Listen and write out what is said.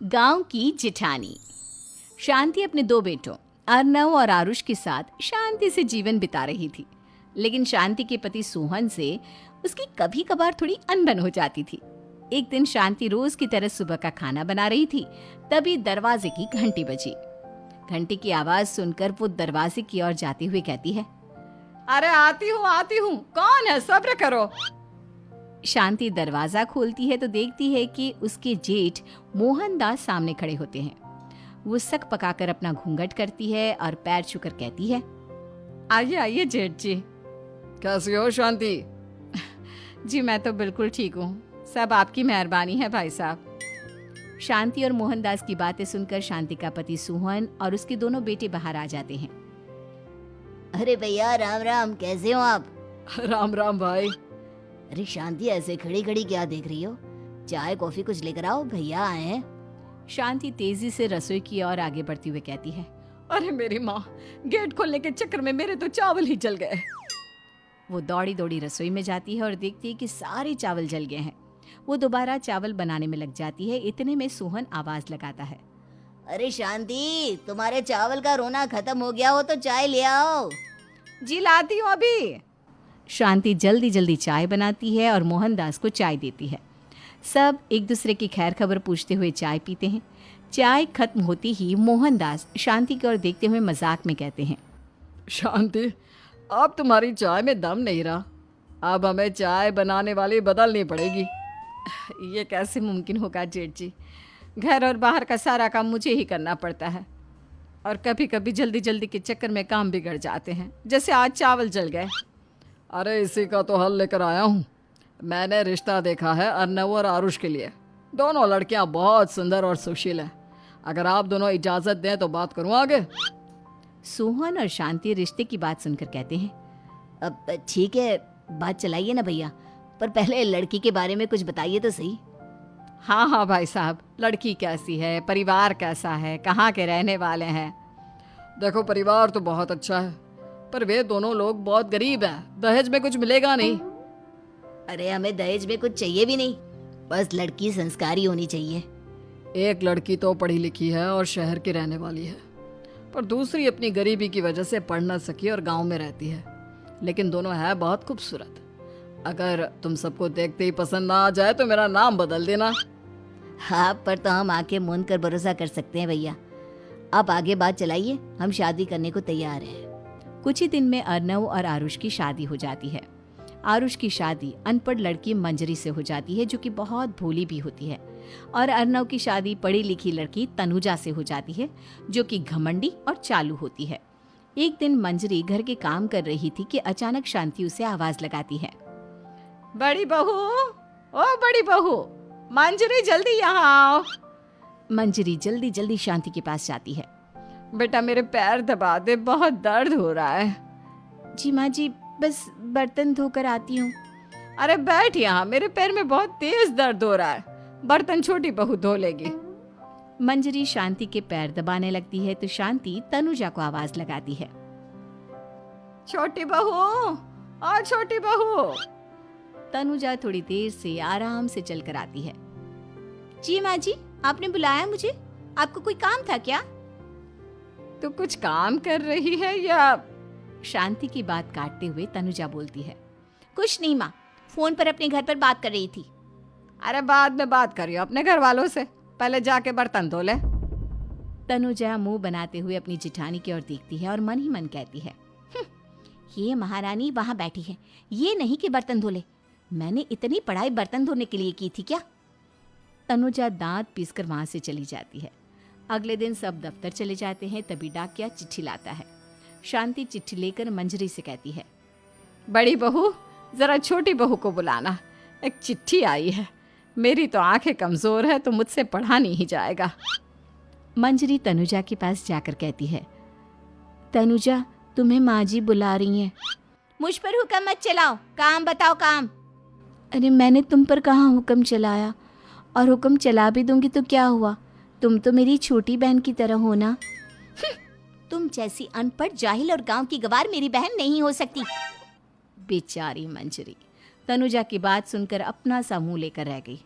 गांव की जिठानी। शांति अपने दो बेटों अर्नव और आरुष के साथ शांति से जीवन बिता रही थी। लेकिन शांति के पति सोहन से उसकी कभी कभार थोड़ी अनबन हो जाती थी। एक दिन शांति रोज की तरह सुबह का खाना बना रही थी, तभी दरवाजे की घंटी बजी। घंटी की आवाज सुनकर वो दरवाजे की ओर जाते हुए कहती है, अरे आती हूँ, कौन है? सब्र करो। शांति दरवाजा खोलती है तो देखती है कि उसके जेठ मोहनदास सामने खड़े होते हैं। वो सक पकाकर अपना घूंघट करती है और पैर छूकर कहती है, आइए आइए जेठ जी। कैसी हो शांति? जी मैं तो बिल्कुल ठीक हूँ, सब आपकी मेहरबानी है भाई साहब। शांति और मोहनदास की बातें सुनकर शांति का पति सोहन और उसके दोनों बेटे बाहर आ जाते हैं। अरे भैया राम राम, कैसे हो आप? राम राम भाई। अरे शांति, ऐसे खड़ी खड़ी क्या देख रही हो? चाय कॉफी कुछ लेकर आओ, भैया आए हैं। शांति तेजी से रसोई की ओर आगे बढ़ती हुए कहती है, अरे मेरी माँ, गेट खोलने के चक्कर में मेरे तो चावल ही जल गए। वो दौड़ी दौड़ी रसोई में जाती है और देखती है कि सारे चावल जल गए हैं। वो दोबारा चावल बनाने में लग जाती है। इतने में सोहन आवाज लगाता है, अरे शांति, तुम्हारे चावल का रोना खत्म हो गया हो तो चाय ले आओ। जी लाती हूँ अभी। शांति जल्दी जल्दी चाय बनाती है और मोहनदास को चाय देती है। सब एक दूसरे की खैर खबर पूछते हुए चाय पीते हैं। चाय खत्म होती ही मोहनदास शांति की ओर देखते हुए मजाक में कहते हैं, शांति, अब तुम्हारी चाय में दम नहीं रहा, अब हमें चाय बनाने वाली बदलनी पड़ेगी। ये कैसे मुमकिन होगा जेठ जी? घर और बाहर का सारा काम मुझे ही करना पड़ता है और कभी कभी जल्दी जल्दी के चक्कर में काम बिगड़ जाते हैं, जैसे आज चावल जल गए। अरे इसी का तो हल लेकर आया हूँ। मैंने रिश्ता देखा है अर्नव और आरुष के लिए। दोनों लड़कियाँ बहुत सुंदर और सुशील हैं। अगर आप दोनों इजाज़त दें तो बात करूँ आगे। सोहन और शांति रिश्ते की बात सुनकर कहते हैं, अब ठीक है, बात चलाइए ना भैया, पर पहले लड़की के बारे में कुछ बताइए तो सही। हाँ हाँ भाई साहब, लड़की कैसी है, परिवार कैसा है, कहाँ के रहने वाले हैं? देखो, परिवार तो बहुत अच्छा है, पर वे दोनों लोग बहुत गरीब हैं। दहेज में कुछ मिलेगा नहीं। अरे हमें दहेज में कुछ चाहिए भी नहीं, बस लड़की संस्कारी होनी चाहिए। एक लड़की तो पढ़ी लिखी है और शहर की रहने वाली है, पर दूसरी अपनी गरीबी की वजह से पढ़ न सकी और गांव में रहती है। लेकिन दोनों है बहुत खूबसूरत। अगर तुम सबको देखते ही पसंद ना आ जाए तो मेरा नाम बदल देना। हाँ, पर तो हम आके मूंद कर भरोसा कर सकते हैं भैया। आप आगे बात चलाइए, हम शादी करने को तैयार हैं। कुछ ही दिन में अर्नव और आरुष की शादी हो जाती है। आरुष की शादी अनपढ़ लड़की मंजरी से हो जाती है, जो कि बहुत भोली भी होती है, और अर्नव की शादी पढ़ी लिखी लड़की तनुजा से हो जाती है, जो कि घमंडी और चालू होती है। एक दिन मंजरी घर के काम कर रही थी कि अचानक शांति उसे आवाज लगाती है, बड़ी बहू, ओ बड़ी बहू, मंजरी जल्दी यहाँ आओ। मंजरी जल्दी जल्दी शांति के पास जाती है। बेटा मेरे पैर दबा दे, बहुत दर्द हो रहा है। जी माँ जी, बस बर्तन धोकर आती हूँ। अरे बैठ यहाँ, मेरे पैर में बहुत तेज दर्द हो रहा है। बर्तन छोटी बहू धो लेगी। मंजरी शांति के पैर दबाने लगती है तो शांति तनुजा को आवाज लगाती है, छोटी बहू, ओ छोटी बहू। तनुजा थोड़ी देर से आराम से चलकर आती है। जी माँ जी, आपने बुलाया मुझे? आपको कोई काम था क्या? तू कुछ काम कर रही है या? शांति की बात काटते हुए तनुजा बोलती है, कुछ नहीं माँ, फोन पर अपने घर पर बात कर रही थी। अरे बाद में बात करियो अपने घर वालों से, पहले जाके बर्तन धो ले। तनुजा मुंह बनाते हुए अपनी जिठानी की ओर देखती है और मन ही मन कहती है, ये महारानी वहाँ बैठी है, ये नहीं कि बर्तन धो ले। मैंने इतनी पढ़ाई बर्तन धोने के लिए की थी क्या? तनुजा दांत पीसकर वहां से चली जाती है। अगले दिन सब दफ्तर चले जाते हैं, तभी डाकिया चिट्ठी लाता है। शांति चिट्ठी लेकर मंजरी से कहती है, बड़ी बहू, जरा छोटी बहू को बुलाना, एक चिट्ठी आई है। मेरी तो आंखें कमजोर है तो मुझसे पढ़ा नहीं जाएगा। मंजरी तनुजा के पास जाकर कहती है, तनुजा, तुम्हें माँ जी बुला रही हैं। मुझ पर हुक्म मत चलाओ, काम बताओ काम। अरे मैंने तुम पर कहाँ हुक्म चलाया, और हुक्म चला भी दूंगी तो क्या हुआ? तुम तो मेरी छोटी बहन की तरह हो ना। तुम जैसी अनपढ़, जाहिल और गांव की गवार मेरी बहन नहीं हो सकती। बेचारी मंजरी तनुजा की बात सुनकर अपना सा मुंह लेकर रह गई।